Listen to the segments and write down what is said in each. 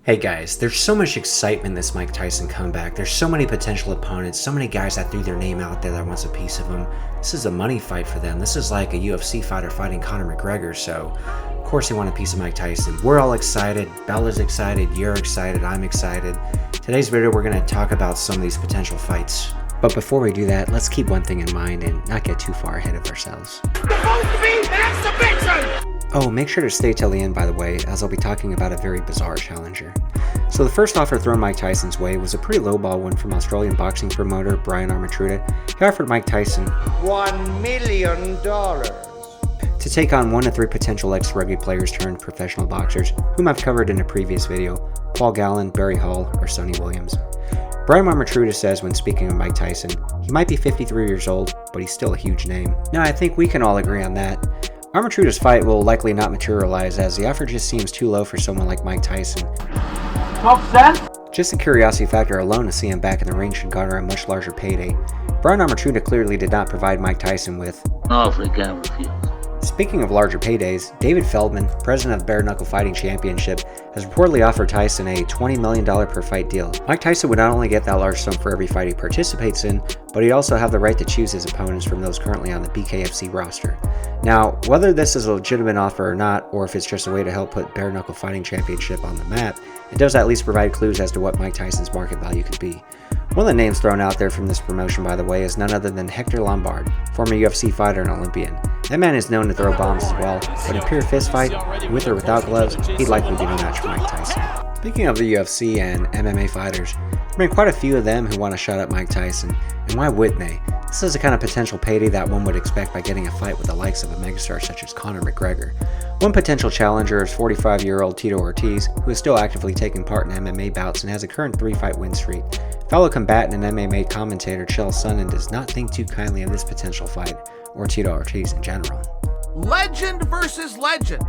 Hey guys, there's so much excitement in this Mike Tyson comeback. There's so many potential opponents, so many guys that threw their name out there that wants a piece of him. This is a money fight for them. This is like a UFC fighter fighting Conor McGregor, so of course they want a piece of Mike Tyson. We're all excited. Bella's excited. You're excited. I'm excited. Today's video, we're going to talk about some of these potential fights. But before we do that, let's keep one thing in mind and not get too far ahead of ourselves. Supposed to be an exhibition! Oh, make sure to stay till the end, by the way, as I'll be talking about a very bizarre challenger. So the first offer thrown Mike Tyson's way was a pretty lowball one from Australian boxing promoter Brian Armatruda. He offered Mike Tyson $1 million to take on one of three potential ex-rugby players turned professional boxers, whom I've covered in a previous video: Paul Gallen, Barry Hall, or Sonny Williams. Brian Armatruda says when speaking of Mike Tyson, he might be 53 years old, but he's still a huge name. Now, I think we can all agree on that. Armatruda's fight will likely not materialize, as the offer just seems too low for someone like Mike Tyson. 12%? Just the curiosity factor alone to see him back in the ring should garner a much larger payday. Brian Armatruda clearly did not provide Mike Tyson with an offer he can't refuse. Speaking of larger paydays, David Feldman, president of Bare Knuckle Fighting Championship, has reportedly offered Tyson a $20 million per fight deal. Mike Tyson would not only get that large sum for every fight he participates in, but he'd also have the right to choose his opponents from those currently on the BKFC roster. Now, whether this is a legitimate offer or not, or if it's just a way to help put Bare Knuckle Fighting Championship on the map, it does at least provide clues as to what Mike Tyson's market value could be. One of the names thrown out there from this promotion, by the way, is none other than Hector Lombard, former UFC fighter and Olympian. That man is known to throw bombs as well, but in pure fistfight, with or without gloves, he'd likely be the match for Mike Tyson. Speaking of the UFC and MMA fighters, there have been quite a few of them who want a shot at Mike Tyson, and why wouldn't they? This is the kind of potential payday that one would expect by getting a fight with the likes of a megastar such as Conor McGregor. One potential challenger is 45-year-old Tito Ortiz, who is still actively taking part in MMA bouts and has a current 3-fight win streak. Fellow combatant and MMA commentator Chael Sonnen does not think too kindly of this potential fight, or Tito Ortiz in general. Legend versus legend.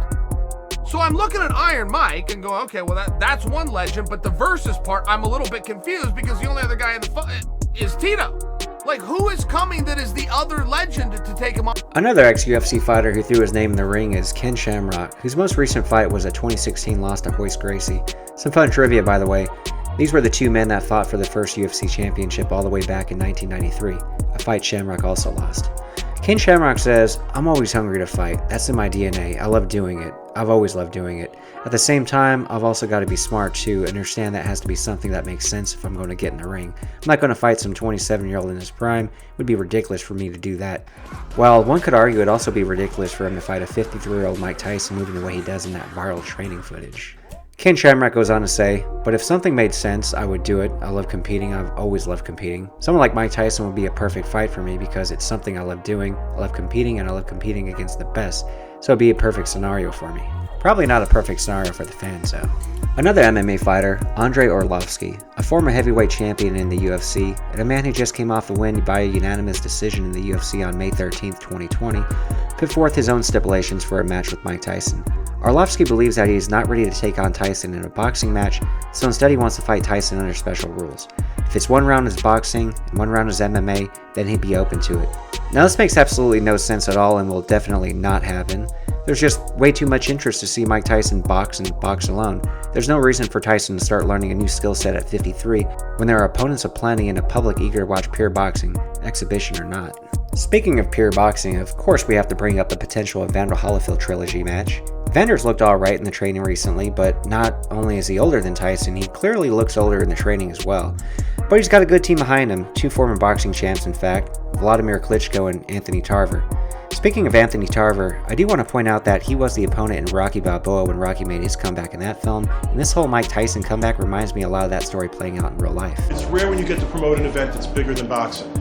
So I'm looking at Iron Mike and going, okay, well that's one legend, but the versus part, I'm a little bit confused because the only other guy in the fight is Tito. Like, who is coming that is the other legend to take him on? Another ex-UFC fighter who threw his name in the ring is Ken Shamrock, whose most recent fight was a 2016 loss to Royce Gracie. Some fun trivia, by the way. These were the two men that fought for the first UFC championship all the way back in 1993, a fight Shamrock also lost. Ken Shamrock says, "I'm always hungry to fight. That's in my DNA. I love doing it. I've always loved doing it. At the same time, I've also got to be smart too, and understand that has to be something that makes sense if I'm going to get in the ring. I'm not going to fight some 27-year-old in his prime. It would be ridiculous for me to do that." Well, one could argue it'd also be ridiculous for him to fight a 53-year-old Mike Tyson moving the way he does in that viral training footage. Ken Shamrock goes on to say, "But if something made sense, I would do it. I love competing. I've always loved competing. Someone like Mike Tyson would be a perfect fight for me because it's something I love doing. I love competing, and I love competing against the best. So it'd be a perfect scenario for me." Probably not a perfect scenario for the fans, though. Another MMA fighter, Andrei Arlovski, a former heavyweight champion in the UFC, and a man who just came off a win by a unanimous decision in the UFC on May 13, 2020, put forth his own stipulations for a match with Mike Tyson. Arlovski believes that he is not ready to take on Tyson in a boxing match, so instead he wants to fight Tyson under special rules. If it's one round is boxing and one round is MMA, then he'd be open to it. Now, this makes absolutely no sense at all and will definitely not happen. There's just way too much interest to see Mike Tyson box and box alone. There's no reason for Tyson to start learning a new skill set at 53 when there are opponents aplenty and a public eager to watch pure boxing, exhibition or not. Speaking of pure boxing, of course we have to bring up the potential of Evander Holyfield trilogy match. Evander's looked alright in the training recently, but not only is he older than Tyson, he clearly looks older in the training as well. But he's got a good team behind him, two former boxing champs in fact, Vladimir Klitschko and Anthony Tarver. Speaking of Anthony Tarver, I do want to point out that he was the opponent in Rocky Balboa when Rocky made his comeback in that film, and this whole Mike Tyson comeback reminds me a lot of that story playing out in real life. It's rare when you get to promote an event that's bigger than boxing.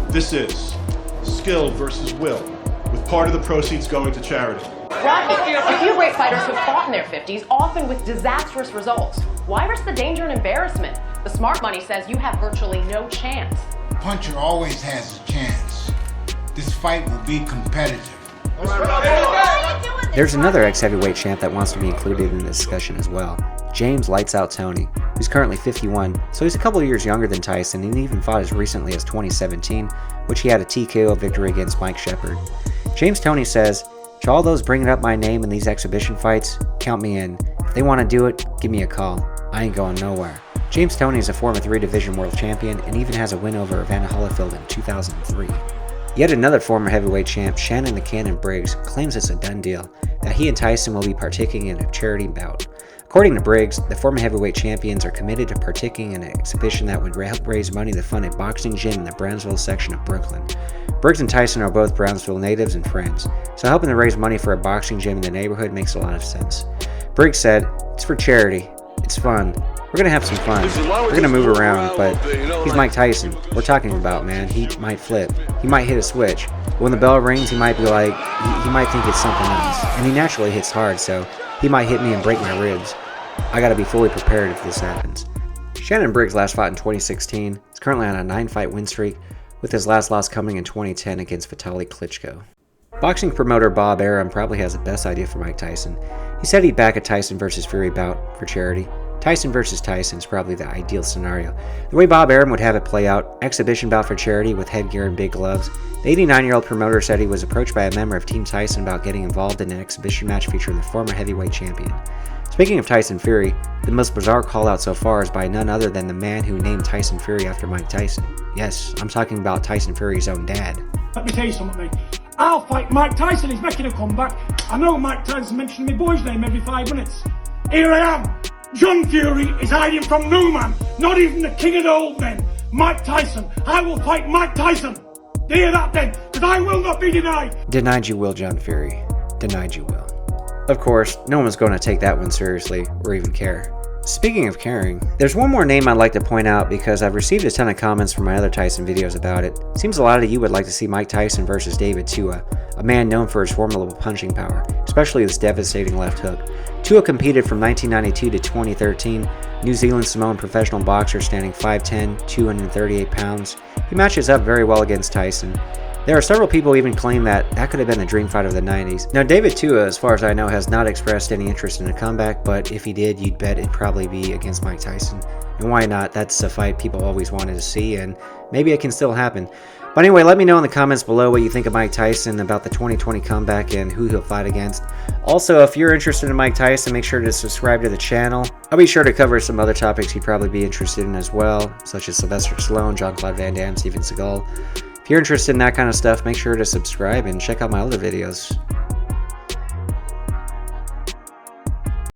This is skill versus will, with part of the proceeds going to charity. A few great fighters have fought in their 50s, often with disastrous results. Why risk the danger and embarrassment? The smart money says you have virtually no chance. Puncher always has a chance. This fight will be competitive. There's another ex-heavyweight champ that wants to be included in the discussion as well, James Lights Out Toney, who's currently 51, so he's a couple of years younger than Tyson and even fought as recently as 2017, which he had a TKO victory against Mike Shepard. James Toney says, "To all those bringing up my name in these exhibition fights, count me in. If they want to do it, give me a call. I ain't going nowhere. James Toney is a former 3-division world champion and even has a win over Evander Holyfield in 2003. Yet another former heavyweight champ, Shannon the Cannon Briggs, claims it's a done deal, that he and Tyson will be partaking in a charity bout. According to Briggs, the former heavyweight champions are committed to partaking in an exhibition that would help raise money to fund a boxing gym in the Brownsville section of Brooklyn. Briggs and Tyson are both Brownsville natives and friends, so helping to raise money for a boxing gym in the neighborhood makes a lot of sense. Briggs said, "It's for charity. It's fun. We're gonna have some fun. We're gonna move around, but he's Mike Tyson. We're talking about, man. He might flip. He might hit a switch. When the bell rings, he might be like, he might think it's something else. And he naturally hits hard, so he might hit me and break my ribs. I gotta be fully prepared if this happens." Shannon Briggs last fought in 2016. He's currently on a 9-fight win streak, with his last loss coming in 2010 against Vitaly Klitschko. Boxing promoter Bob Arum probably has the best idea for Mike Tyson. He said he'd back a Tyson vs. Fury bout for charity. Tyson vs. Tyson is probably the ideal scenario. The way Bob Arum would have it play out, exhibition bout for charity with headgear and big gloves. The 89-year-old promoter said he was approached by a member of Team Tyson about getting involved in an exhibition match featuring the former heavyweight champion. Speaking of Tyson Fury, the most bizarre call-out so far is by none other than the man who named Tyson Fury after Mike Tyson. Yes, I'm talking about Tyson Fury's own dad. Let me tell you something, mate. I'll fight Mike Tyson. He's making a comeback. I know Mike Tyson mentioning my boy's name every 5 minutes. Here I am. John Fury is hiding from no man, not even the king of the old men, Mike Tyson. I will fight Mike Tyson. Do you hear that then? Because I will not be denied. Denied you will, John Fury. Denied you will. Of course, no one's going to take that one seriously or even care. Speaking of caring, there's one more name I'd like to point out because I've received a ton of comments from my other Tyson videos about it. Seems a lot of you would like to see Mike Tyson versus David Tua, a man known for his formidable punching power, especially his devastating left hook. Tua competed from 1992 to 2013, New Zealand Samoan professional boxer standing 5'10", 238 pounds. He matches up very well against Tyson. There are several people even claim that could have been the dream fight of the 90s. Now David Tua, as far as I know, has not expressed any interest in a comeback, but if he did, you'd bet it'd probably be against Mike Tyson. And why not? That's a fight people always wanted to see, and maybe it can still happen. But anyway, let me know in the comments below what you think of Mike Tyson, about the 2020 comeback, and who he'll fight against. Also, if you're interested in Mike Tyson, make sure to subscribe to the channel. I'll be sure to cover some other topics you'd probably be interested in as well, such as Sylvester Stallone, Jean-Claude Van Damme, Steven Seagal. If you're interested in that kind of stuff, make sure to subscribe and check out my other videos.